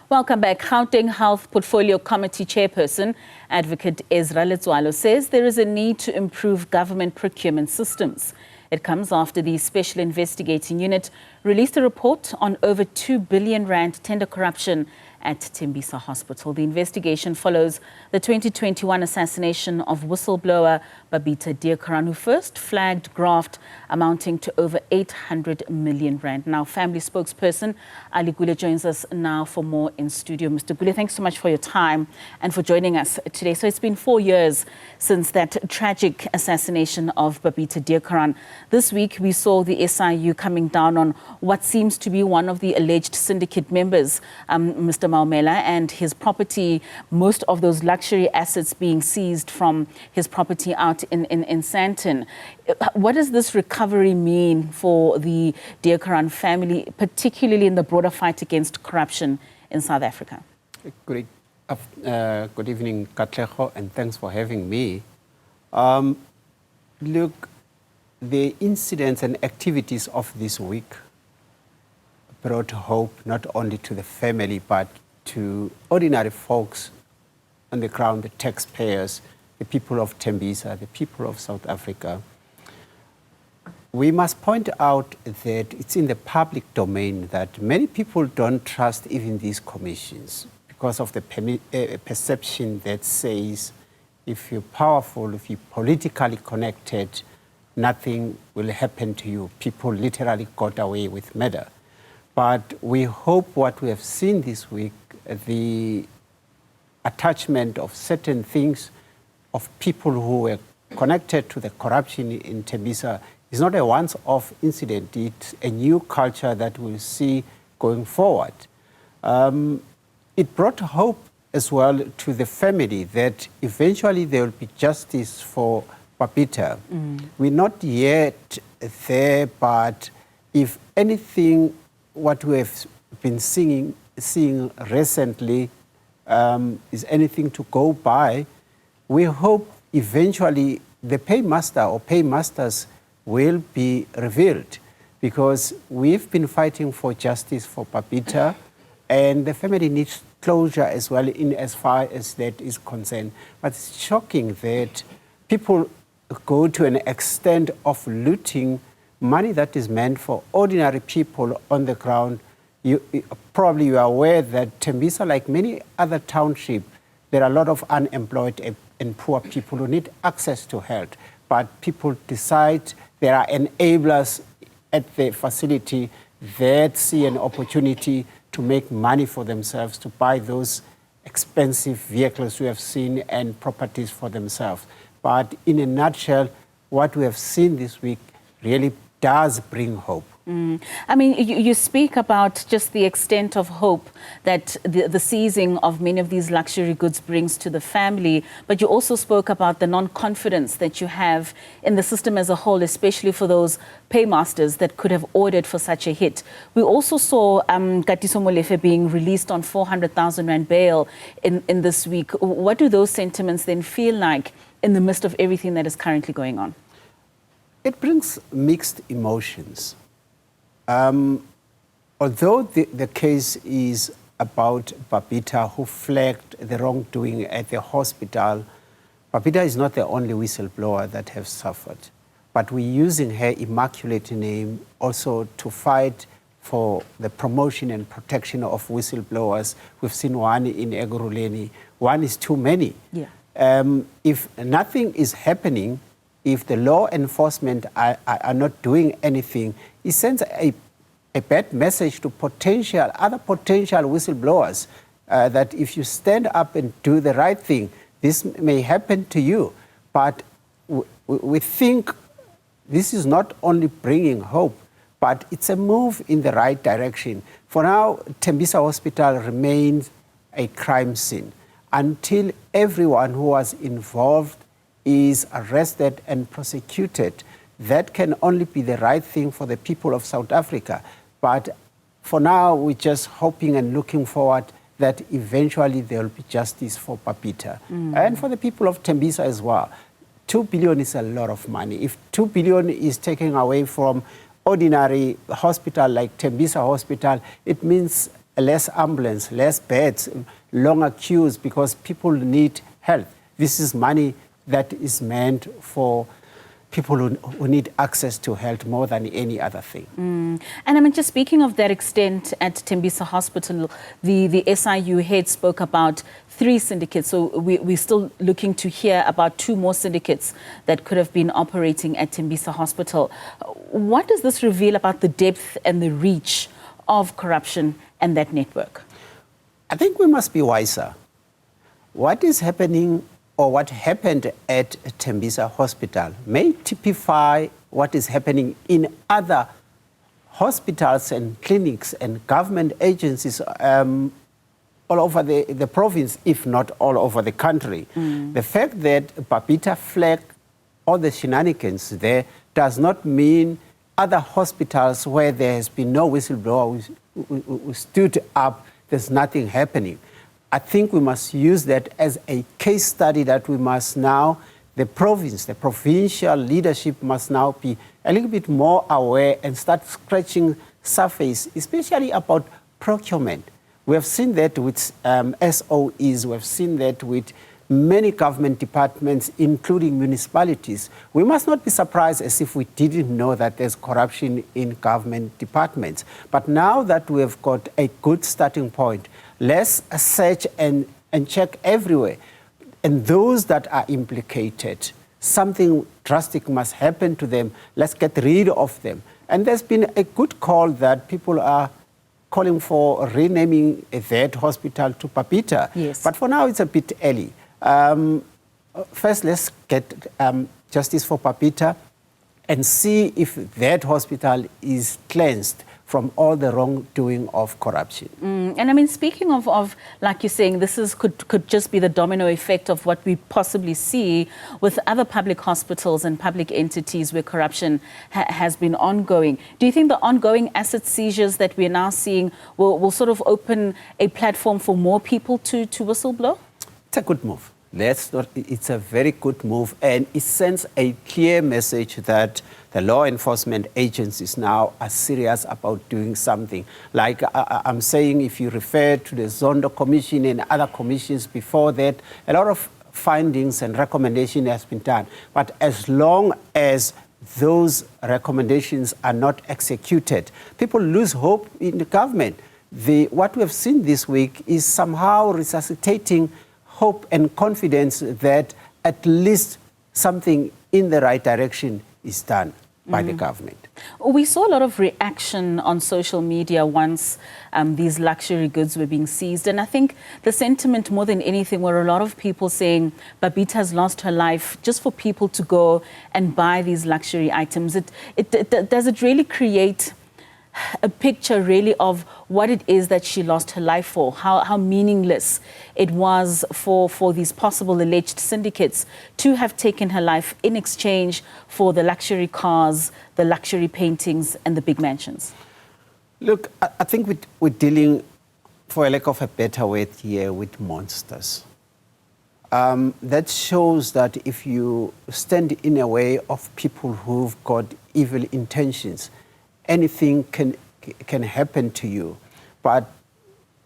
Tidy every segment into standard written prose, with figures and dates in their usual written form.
Welcome back. Gauteng Health Portfolio Committee Chairperson, Advocate Ezra Letswalo, says there is a need to improve government procurement systems. It comes after the Special Investigating Unit released a report on over 2 billion rand tender corruption at Tembisa Hospital. The investigation follows the 2021 assassination of whistleblower Babita Deokaran, who first flagged graft amounting to over 800 million rand. Now, family spokesperson Ali Gule joins us now for more in studio. Mr. Gule, thanks so much for your time and for joining us today. So it's been 4 years since that tragic assassination of Babita Deokaran. This week, we saw the SIU coming down on what seems to be one of the alleged syndicate members, Mr. Maumela, and his property, most of those luxury assets being seized from his property out in Sandton. What does this recovery mean for the Deokaran family, particularly in the broader fight against corruption in South Africa? Good evening, Katleho, and thanks for having me. Look, the incidents and activities of this week brought hope not only to the family but to ordinary folks on the ground, the taxpayers, the people of Tembisa, the people of South Africa. We must point out that it's in the public domain that many people don't trust even these commissions because of the perception that says if you're powerful, if you're politically connected, nothing will happen to you. People literally got away with murder. But we hope what we have seen this week, the attachment of certain things of people who were connected to the corruption in Tembisa is not a once-off incident. It's a new culture that we'll see going forward. It brought hope as well to the family that eventually there will be justice for Babita. We're not yet there, but if anything, what we have been seeing recently is anything to go by, we hope eventually the paymaster or paymasters will be revealed because we've been fighting for justice for Babita and the family needs closure as well in as far as that is concerned. But it's shocking that people go to an extent of looting money that is meant for ordinary people on the ground. Probably you are aware that Tembisa, like many other townships, there are a lot of unemployed and poor people who need access to health. But people decide there are enablers at the facility that see an opportunity to make money for themselves, to buy those expensive vehicles we have seen and properties for themselves. But in a nutshell, what we have seen this week really does bring hope. I mean, you speak about just the extent of hope that the seizing of many of these luxury goods brings to the family, but you also spoke about the non-confidence that you have in the system as a whole, especially for those paymasters that could have ordered for such a hit. We also saw Katiso Molefe being released on 400,000 rand bail in this week. What do those sentiments then feel like in the midst of everything that is currently going on? It brings mixed emotions. Although the case is about Babita, who flagged the wrongdoing at the hospital, Babita is not the only whistleblower that has suffered. But we're using her immaculate name also to fight for the promotion and protection of whistleblowers. We've seen one in Egoruleni. One is too many. Yeah. If nothing is happening, if the law enforcement are not doing anything, it sends a bad message to other potential whistleblowers that if you stand up and do the right thing, this may happen to you. But we think this is not only bringing hope, but it's a move in the right direction. For now, Tembisa Hospital remains a crime scene until everyone who was involved is arrested and prosecuted. That can only be the right thing for the people of South Africa. But for now, we're just hoping and looking forward that eventually there will be justice for Babita. And for the people of Tembisa as well. 2 billion is a lot of money. If 2 billion is taken away from ordinary hospital like Tembisa Hospital, it means less ambulance, less beds, longer queues because people need help. This is money that is meant for people who need access to health more than any other thing. And I mean, just speaking of that extent at Tembisa Hospital, the SIU head spoke about 3 syndicates. So we're still looking to hear about 2 more syndicates that could have been operating at Tembisa Hospital. What does this reveal about the depth and the reach of corruption and that network? I think we must be wiser. What is happening or what happened at Tembisa Hospital may typify what is happening in other hospitals and clinics and government agencies all over the province, if not all over the country. The fact that Babita flagged all the shenanigans there does not mean other hospitals where there has been no whistleblower who stood up, there's nothing happening. I think we must use that as a case study that we must now, the provincial leadership must now be a little bit more aware and start scratching surface, especially about procurement. We have seen that with SOEs, we have seen that with many government departments, including municipalities. We must not be surprised as if we didn't know that there's corruption in government departments. But now that we've got a good starting point, let's search and check everywhere. And those that are implicated, something drastic must happen to them. Let's get rid of them. And there's been a good call that people are calling for renaming that hospital to Babita. Yes. But for now, it's a bit early. First, let's get justice for Babita and see if that hospital is cleansed from all the wrongdoing of corruption. And I mean, speaking of like you're saying, this could just be the domino effect of what we possibly see with other public hospitals and public entities where corruption has been ongoing. Do you think the ongoing asset seizures that we're now seeing will sort of open a platform for more people to whistleblow? It's a good move. It's a very good move, and it sends a clear message that the law enforcement agencies now are serious about doing something. Like I'm saying, if you refer to the Zondo Commission and other commissions before that, a lot of findings and recommendations has been done. But as long as those recommendations are not executed, people lose hope in the government. What we have seen this week is somehow resuscitating hope and confidence that at least something in the right direction is done by the government. We saw a lot of reaction on social media once these luxury goods were being seized. And I think the sentiment more than anything were a lot of people saying Babita's lost her life just for people to go and buy these luxury items. Does it really create a picture really of what it is that she lost her life for, how meaningless it was for these possible alleged syndicates to have taken her life in exchange for the luxury cars, the luxury paintings and the big mansions? Look, I think we're dealing, for a lack of a better word here, with monsters. That shows that if you stand in a way of people who've got evil intentions, anything can happen to you. But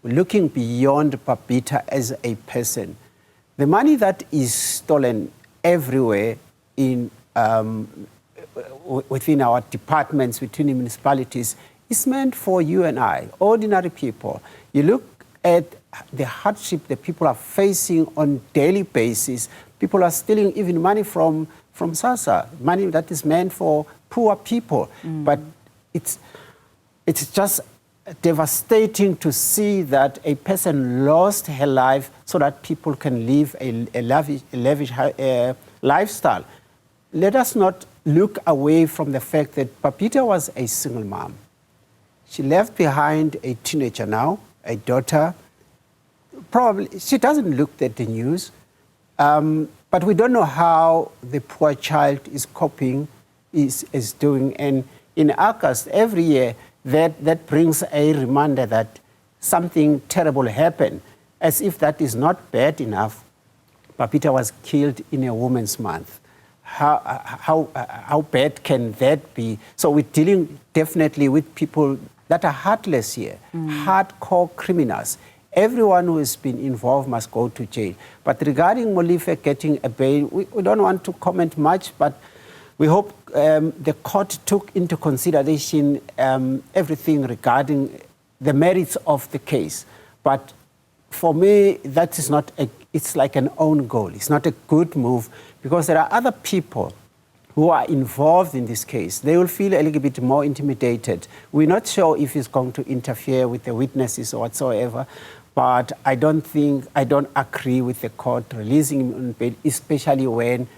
looking beyond Babita as a person, the money that is stolen everywhere within our departments, within the municipalities, is meant for you and I, ordinary people. You look at the hardship that people are facing on daily basis. People are stealing even money from SASSA, money that is meant for poor people. But it's just devastating to see that a person lost her life so that people can live a lavish lifestyle. Let us not look away from the fact that Babita was a single mom. She left behind a teenager now, a daughter. Probably, she doesn't look at the news, but we don't know how the poor child is coping, is doing. And in August, every year, that brings a reminder that something terrible happened. As if that is not bad enough, Babita was killed in a Women's Month. How bad can that be? So we're dealing definitely with people that are heartless here, hardcore criminals. Everyone who has been involved must go to jail. But regarding Molefe getting a bail, we don't want to comment much, but we hope the court took into consideration everything regarding the merits of the case. But for me, that is not it's like an own goal. It's not a good move because there are other people who are involved in this case. They will feel a little bit more intimidated. We're not sure if it's going to interfere with the witnesses or whatsoever, but I don't agree with the court releasing him on bail, especially when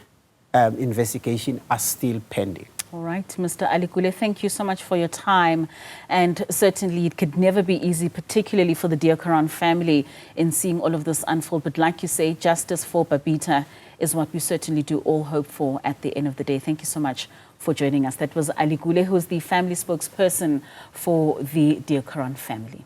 investigations are still pending. All right, Mr. Ali Gule, thank you so much for your time. And certainly it could never be easy, particularly for the Deokaran family, in seeing all of this unfold. But like you say, justice for Babita is what we certainly do all hope for at the end of the day. Thank you so much for joining us. That was Ali Gule, who is the family spokesperson for the Deokaran family.